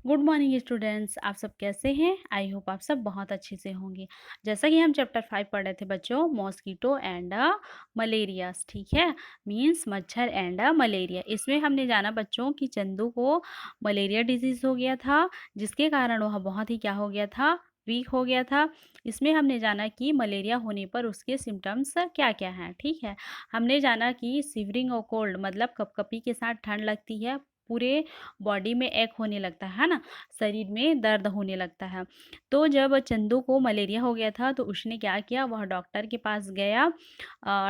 Good morning students. आप सब कैसे हैं? आई होप आप सब बहुत अच्छे से होंगे। जैसा कि हम चैप्टर 5 पढ़ रहे थे बच्चों, मॉस्किटो एंड मलेरिया, ठीक है, मींस मच्छर एंड मलेरिया। इसमें हमने जाना बच्चों कि चंदू को मलेरिया डिजीज हो गया था, जिसके कारण वह बहुत ही क्या हो गया था, वीक हो गया था। इसमें हमने जाना कि मलेरिया होने पर उसके सिम्टम्स क्या क्या हैं। ठीक है, हमने जाना कि सिवरिंग और कोल्ड मतलब कपकपी के साथ ठंड लगती है, पूरे बॉडी में एक होने लगता है ना, शरीर में दर्द होने लगता है। तो जब चंदू को मलेरिया हो गया था तो उसने क्या किया, वह डॉक्टर के पास गया।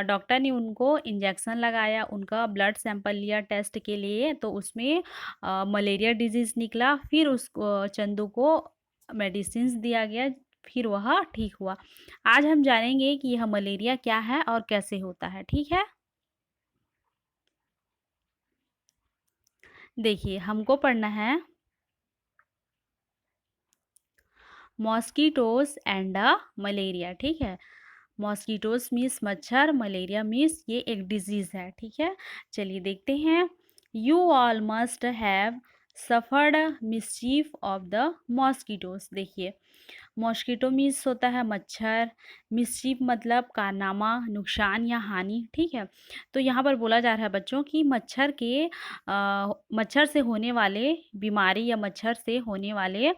डॉक्टर ने उनको इंजेक्शन लगाया, उनका ब्लड सैंपल लिया टेस्ट के लिए, तो उसमें मलेरिया डिजीज़ निकला। फिर उसको चंदू को मेडिसिन्स दिया गया, फिर वह ठीक हुआ। आज हम जानेंगे कि यह मलेरिया क्या है और कैसे होता है। ठीक है, देखिए हमको पढ़ना है मॉस्किटोज एंड मलेरिया। ठीक है, मॉस्किटोज मीन्स मच्छर, मलेरिया मीन्स ये एक डिजीज़ है। ठीक है, चलिए देखते हैं। You all must have suffered mischief of the mosquitoes. देखिए, मॉस्किटो मीन्स होता है मच्छर, मिसचीफ मतलब कारनामा, नुकसान या हानि। ठीक है, तो यहाँ पर बोला जा रहा है बच्चों कि मच्छर से होने वाले बीमारी या मच्छर से होने वाले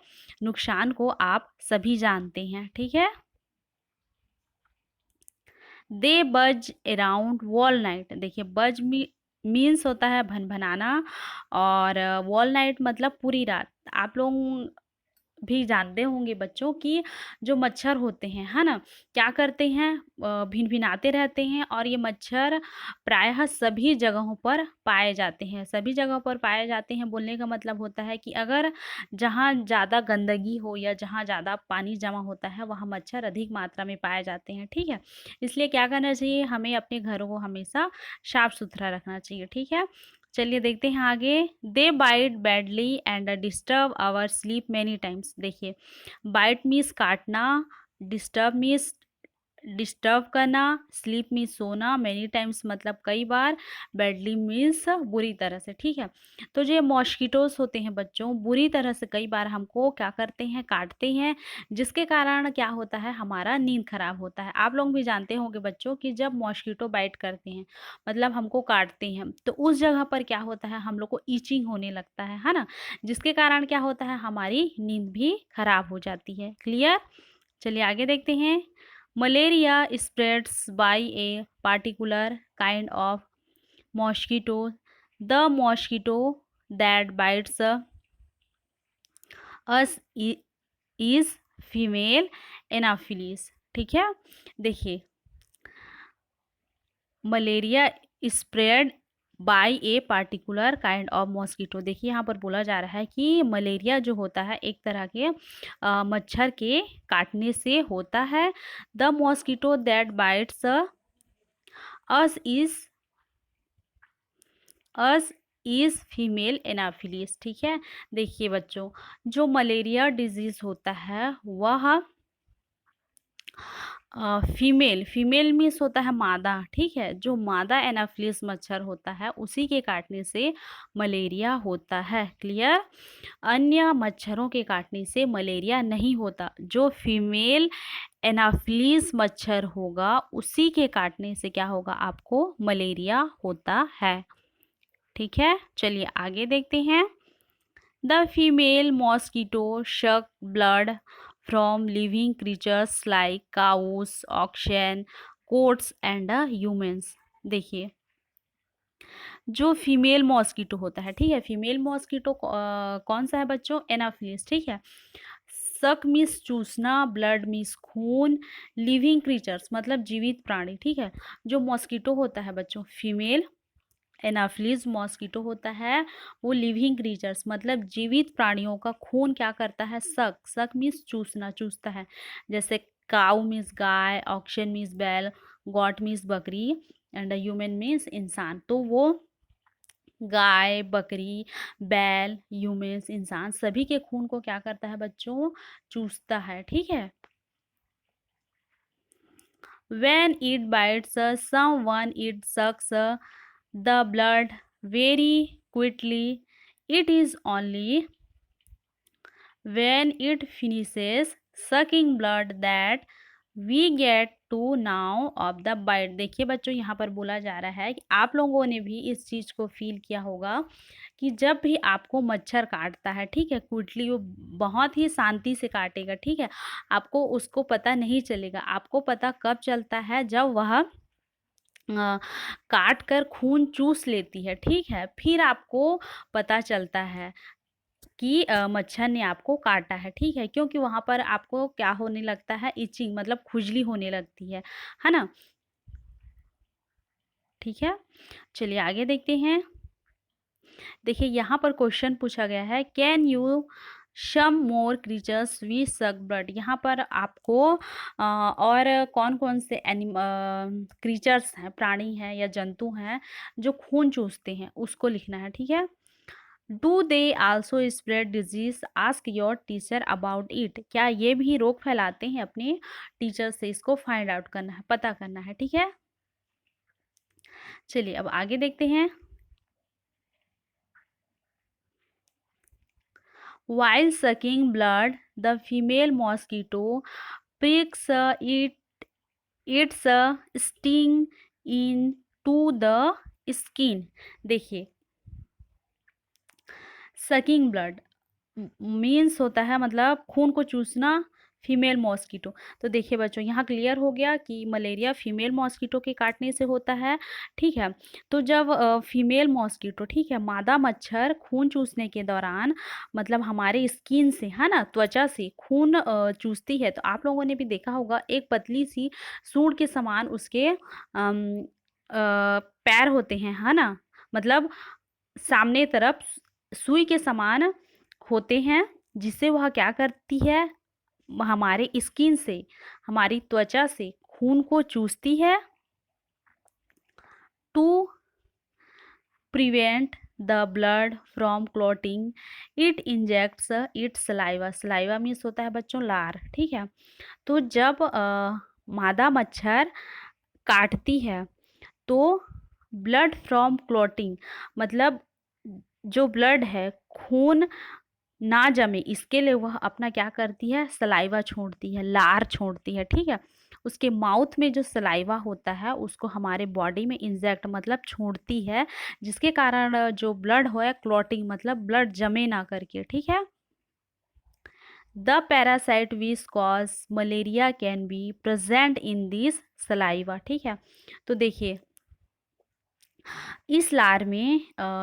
नुकसान को आप सभी जानते हैं। ठीक है, दे बज अराउंड वॉल नाइट। देखिए, बज मीन्स होता है भनभनाना, और वॉल नाइट मतलब पूरी रात। आप लोग भी जानते होंगे बच्चों कि जो मच्छर होते हैं, है ना, क्या करते हैं, भिनभिनाते रहते हैं, और ये मच्छर प्रायः सभी जगहों पर पाए जाते हैं। सभी जगहों पर पाए जाते हैं बोलने का मतलब होता है कि अगर जहाँ ज़्यादा गंदगी हो या जहाँ ज़्यादा पानी जमा होता है, वहाँ मच्छर अधिक मात्रा में पाए जाते हैं। ठीक है, इसलिए क्या करना चाहिए, हमें अपने घरों को हमेशा साफ सुथरा रखना चाहिए। ठीक है, चलिए देखते हैं आगे। They bite badly and disturb our sleep many times. देखिए, बाइट मीन्स काटना, डिस्टर्ब मीन्स डिस्टर्ब करना, स्लीप मीन्स सोना, मैनी टाइम्स मतलब कई बार, बैडली मीन्स बुरी तरह से। ठीक है, तो जो मॉस्किटोज होते हैं बच्चों, बुरी तरह से कई बार हमको क्या करते हैं, काटते हैं, जिसके कारण क्या होता है, हमारा नींद खराब होता है। आप लोग भी जानते होंगे बच्चों कि जब मॉस्किटो बाइट करते हैं मतलब हमको काटते हैं, तो उस जगह पर क्या होता है, हम लोग को ईचिंग होने लगता है ना, जिसके कारण क्या होता है, हमारी नींद भी खराब हो जाती है। क्लियर, चलिए आगे देखते हैं। Malaria spreads by a particular kind of mosquito, the mosquito that bites us is female anopheles. ठीक है, देखिए, malaria spread by a particular kind of mosquito. देखिए, यहाँ पर बोला जा रहा है कि मलेरिया जो होता है एक तरह के मच्छर के काटने से होता है। The mosquito that bites us is us is female anopheles. ठीक है, देखिए बच्चों, जो मलेरिया डिजीज होता है वह फीमेल, फीमेल मीन्स होता है मादा। ठीक है, जो मादा एनाफिलिस मच्छर होता है उसी के काटने से मलेरिया होता है। क्लियर, अन्य मच्छरों के काटने से मलेरिया नहीं होता। जो फीमेल एनाफिलिस मच्छर होगा उसी के काटने से क्या होगा, आपको मलेरिया होता है। ठीक है, चलिए आगे देखते हैं। The female mosquito suck blood from living creatures like cows, oxen, goats and humans। देखिए, जो फीमेल मॉस्किटो होता है, ठीक है, फीमेल मॉस्किटो कौन सा है बच्चों, एनाफिलिस। ठीक है, सक मीन्स चूसना, ब्लड मीन्स खून, लिविंग क्रीचर्स मतलब जीवित प्राणी। ठीक है, जो मॉस्किटो होता है बच्चों फीमेल एनाफिलीज मॉस्किटो होता है, वो लिविंग क्रीचर्स मतलब जीवित प्राणियों का खून क्या करता है, सक, सक मीन्स चूसना, चूसता है। जैसे काऊ मीन्स गाय, ऑक्शन मीन्स बैल, गॉट मीन्स बकरी एंड ह्यूमन मीन्स इंसान। तो वो गाय, बकरी, बैल, ह्यूमन्स, इंसान सभी के खून को क्या करता है बच्चों, चूसता है। ठीक है, when it bites someone it sucks the blood very quickly. It is only when it finishes sucking blood that we get to now of the bite। देखिए बच्चों, यहाँ पर बोला जा रहा है कि आप लोगों ने भी इस चीज़ को फील किया होगा कि जब भी आपको मच्छर काटता है, ठीक है, कुटली वो बहुत ही शांति से काटेगा, ठीक है, आपको उसको पता नहीं चलेगा। आपको पता कब चलता है, जब वह काट कर खून चूस लेती है, ठीक है, फिर आपको पता चलता है कि मच्छर ने आपको काटा है, ठीक है, क्योंकि वहाँ पर आपको क्या होने लगता है, इचिंग मतलब खुजली होने लगती है ना? ठीक है, चलिए आगे देखते हैं। देखिए यहाँ पर क्वेश्चन पूछा गया है, can you some more creatures we suck blood. यहाँ पर आपको और कौन कौन से क्रीचर्स हैं, प्राणी हैं या जंतु हैं जो खून चूसते हैं, उसको लिखना है, ठीक है। Do they also spread disease, ask your teacher about it. क्या ये भी रोग फैलाते हैं, अपने टीचर से इसको फाइंड आउट करना है, पता करना है, ठीक है। चलिए अब आगे देखते हैं। While sucking blood, the female mosquito pricks its sting into the skin। देखिए, सकिंग ब्लड मीन्स होता है मतलब खून को चूसना, फीमेल मॉस्किटो। तो देखिए बच्चों, यहाँ क्लियर हो गया कि मलेरिया फीमेल मॉस्किटो के काटने से होता है, ठीक है। तो जब फीमेल मॉस्किटो, ठीक है, मादा मच्छर खून चूसने के दौरान मतलब हमारे स्किन से, है ना, त्वचा से खून चूसती है, तो आप लोगों ने भी देखा होगा एक पतली सी सूंड के समान उसके पैर होते हैं, है ना, मतलब सामने तरफ सुई के समान होते हैं, जिससे वह क्या करती है, हमारे स्किन से, हमारी त्वचा से खून को चूसती है to prevent the blood from clotting. It injects it saliva. Saliva means होता है बच्चों लार, ठीक है। तो जब मादा मच्छर काटती है तो ब्लड फ्रॉम क्लॉटिंग मतलब जो ब्लड है, खून ना जमे, इसके लिए वह अपना क्या करती है, सलाइवा छोड़ती है, लार छोड़ती है, ठीक है। उसके माउथ में जो सलाइवा होता है उसको हमारे बॉडी में इंजेक्ट मतलब छोड़ती है, जिसके कारण जो ब्लड हो है क्लॉटिंग मतलब ब्लड जमे ना करके, ठीक है। The parasite which cause malaria can be present in this saliva, ठीक है। तो देखिए इस लार में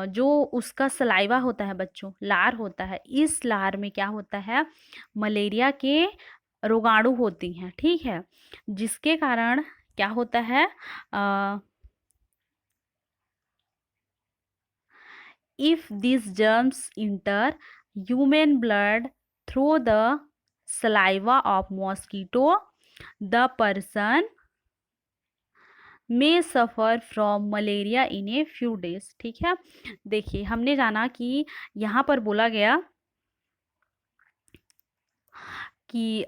जो उसका सलाइवा होता है बच्चों, लार होता है, इस लार में क्या होता है, मलेरिया के रोगाणु होती हैं, ठीक है, जिसके कारण क्या होता है, if this germs inter human blood through the saliva of mosquito, the person may suffer from malaria in a few days, ठीक है। देखिए हमने जाना कि यहाँ पर बोला गया कि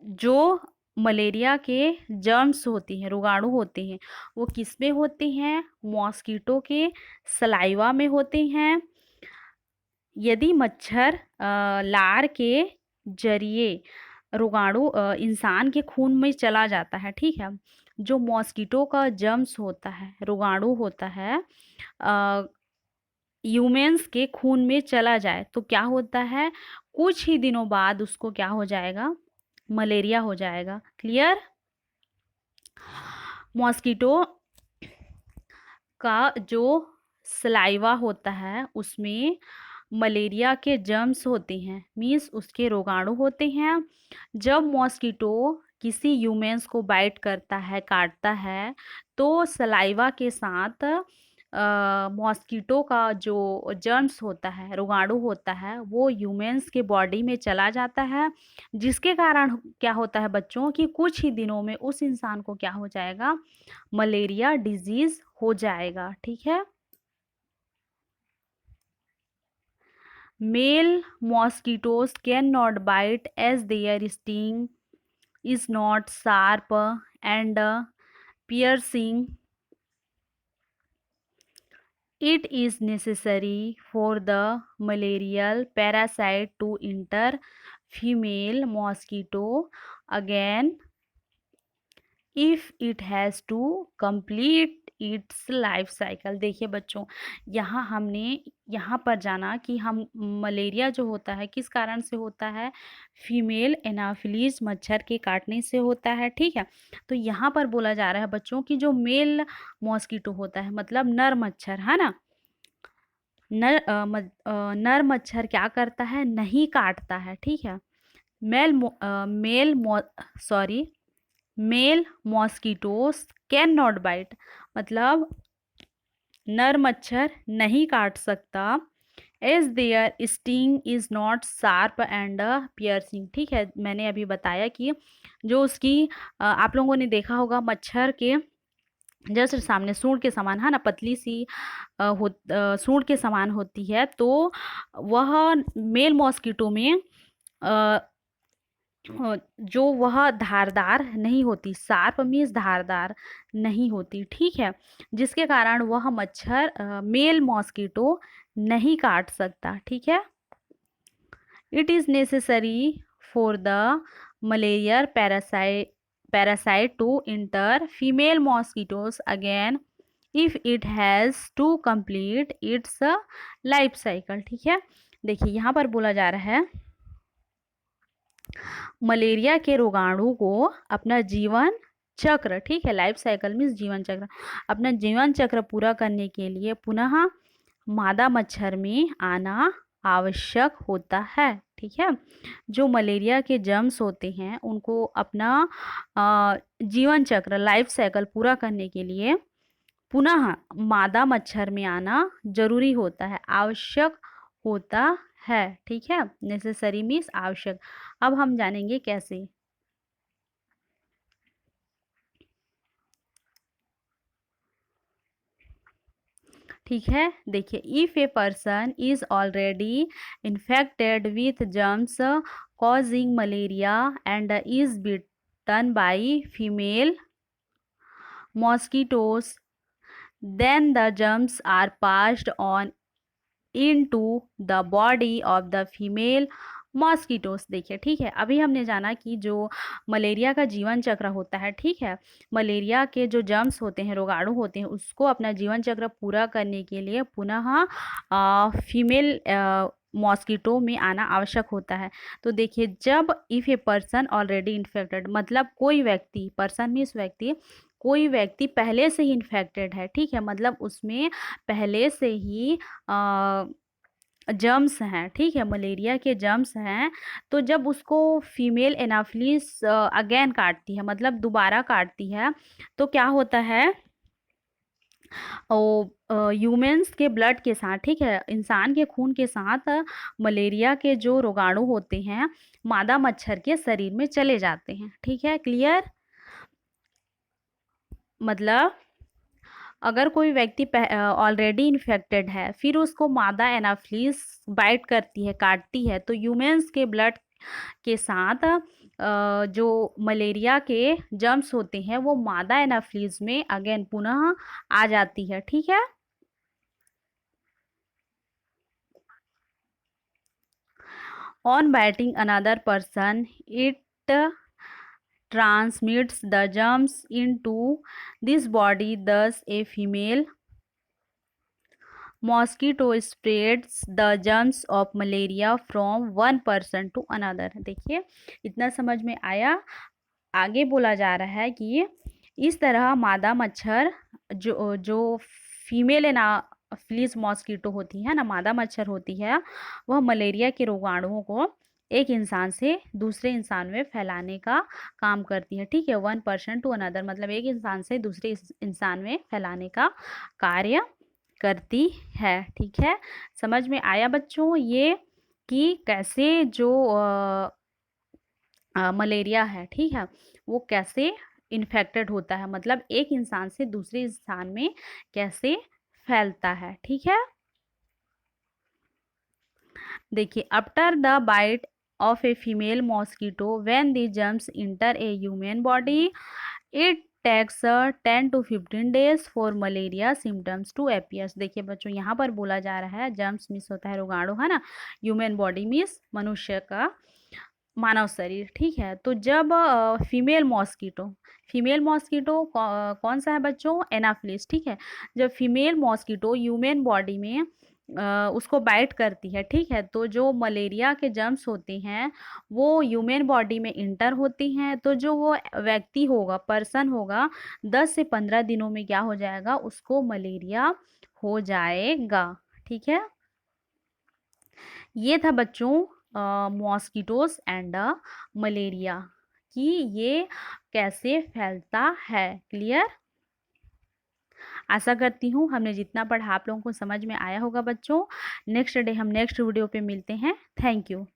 जो मलेरिया के जर्म्स होती हैं, रोगाणु होते हैं, वो किस में होते हैं, मॉस्किटो के सलाइवा में होते हैं। यदि मच्छर लार के जरिए रोगाणु इंसान के खून में चला जाता है, ठीक है, जो मॉस्किटो का जर्म्स होता है, रोगाणु होता है, ह्यूमन्स के खून में चला जाए तो क्या होता है, कुछ ही दिनों बाद उसको क्या हो जाएगा, मलेरिया हो जाएगा। क्लियर। मॉस्किटो का जो सलाइवा होता है उसमें मलेरिया के जर्म्स होते हैं, मीन्स उसके रोगाणु होते हैं। जब मॉस्किटो किसी ह्यूमन्स को बाइट करता है, काटता है, तो सलाइवा के साथ मॉस्किटो का जो जर्म्स होता है, रोगाणु होता है, वो ह्यूमन्स के बॉडी में चला जाता है, जिसके कारण क्या होता है बच्चों कि कुछ ही दिनों में उस इंसान को क्या हो जाएगा, मलेरिया डिजीज हो जाएगा, ठीक है। Male mosquitoes can not bite as their sting is not sharp and piercing. It is necessary for the malarial parasite to enter female mosquito again if it has to complete its life cycle। देखिए बच्चों, यहाँ हमने यहाँ पर जाना कि हम malaria जो होता है किस कारण से होता है, फीमेल एनाफिलीज मच्छर के काटने से होता है, ठीक है। तो यहाँ पर बोला जा रहा है बच्चों कि जो मेल मॉस्किटो होता है मतलब नर मच्छर है ना, नर मच्छर क्या करता है, नहीं काटता है, ठीक है। Male male sorry male mosquitoes can not bite, मतलब नर मच्छर नहीं काट सकता, as their sting is not sharp and piercing, ठीक है। मैंने अभी बताया कि जो उसकी आप लोगों ने देखा होगा मच्छर के जस्ट सामने सूंड के समान है ना, पतली सी सूंड के समान होती है, तो वह मेल मॉस्किटो में जो वह धारदार नहीं होती, शार्प मीन्स धारदार नहीं होती, ठीक है, जिसके कारण वह मच्छर मेल मॉस्किटो नहीं काट सकता, ठीक है। It is necessary for the malarial parasite to enter female mosquitoes again if it has to complete its life cycle, ठीक है। देखिए यहाँ पर बोला जा रहा है मलेरिया के रोगाणु को अपना जीवन चक्र, ठीक है, लाइफ साइकिल मीन्स जीवन चक्र, अपना जीवन चक्र पूरा करने के लिए पुनः मादा मच्छर में आना आवश्यक होता है, ठीक है। जो मलेरिया के जर्म्स होते हैं उनको अपना जीवन चक्र लाइफ साइकिल पूरा करने के लिए पुनः मादा मच्छर में आना जरूरी होता है, आवश्यक होता है, ठीक है। नेसेसरी मीन्स आवश्यक। अब हम जानेंगे कैसे। ठीक है, देखिए if a person is already infected with germs causing malaria and is bitten by female mosquitoes then the germs are passed on into the body of the female mosquitoes. देखिए ठीक है, अभी हमने जाना कि जो मलेरिया का जीवन चक्र होता है, ठीक है, मलेरिया के जो जर्म्स होते हैं, रोगाणु होते हैं, उसको अपना जीवन चक्र पूरा करने के लिए पुनः फीमेल मॉस्किटो में आना आवश्यक होता है। तो देखिए जब if a person already infected, मतलब कोई व्यक्ति, पर्सन मीन्स व्यक्ति, कोई व्यक्ति पहले से ही इन्फेक्टेड है, ठीक है, मतलब उसमें पहले से ही जर्म्स हैं, ठीक है, मलेरिया के जर्म्स हैं, तो जब उसको फीमेल एनाफिलिस अगेन काटती है, मतलब दोबारा काटती है, तो क्या होता है, ह्यूमन्स के ब्लड के साथ, ठीक है, इंसान के खून के साथ मलेरिया के जो रोगाणु होते हैं मादा मच्छर के शरीर में चले जाते हैं, ठीक है, क्लियर। मतलब अगर कोई व्यक्ति ऑलरेडी इन्फेक्टेड है, फिर उसको मादा एनाफिलिस बाइट करती है, काटती है, तो ह्यूमन्स के ब्लड के साथ जो मलेरिया के जर्म्स होते हैं वो मादा एनाफिलिस में अगेन पुनः आ जाती है, ठीक है। On biting another person it transmits the germs into this body, thus a female mosquito spreads the germs of malaria from one person to another। देखिए इतना समझ में आया। आगे बोला जा रहा है कि इस तरह मादा मच्छर जो फीमेल एनाफिलिस मॉस्किटो होती है ना, मादा मच्छर होती है, वह मलेरिया के रोगाणुओं को एक इंसान से दूसरे इंसान में फैलाने का काम करती है, ठीक है, 1% टू अनदर, मतलब एक इंसान से दूसरे इंसान में फैलाने का कार्य करती है, ठीक है। समझ में आया बच्चों ये कि कैसे जो मलेरिया है, ठीक है, वो कैसे इन्फेक्टेड होता है, मतलब एक इंसान से दूसरे इंसान में कैसे फैलता है, ठीक है। देखिए after the bite of a female mosquito, when the germs enter a human body, it takes 10 to 15 days for malaria symptoms to appears. देखिए बच्चों, यहाँ पर बोला जा रहा है, जर्म्स मीन्स होता है रोगाणु, है ना, ह्यूमन बॉडी मीन्स मनुष्य का मानव शरीर, ठीक है। तो जब फीमेल मॉस्किटो कौन सा है बच्चों, एनाफिलिस, ठीक है। जब फीमेल मॉस्किटो ह्यूमन बॉडी में उसको बाइट करती है, ठीक है, तो जो मलेरिया के जर्म्स होते हैं वो ह्यूमन बॉडी में इंटर होती हैं, तो जो वो व्यक्ति होगा, पर्सन होगा, 10 से 15 दिनों में क्या हो जाएगा, उसको मलेरिया हो जाएगा, ठीक है। ये था बच्चों मॉस्किटोस एंड मलेरिया कि ये कैसे फैलता है। क्लियर? आशा करती हूँ हमने जितना पढ़ा आप लोगों को समझ में आया होगा बच्चों। नेक्स्ट डे हम नेक्स्ट वीडियो पे मिलते हैं। Thank you.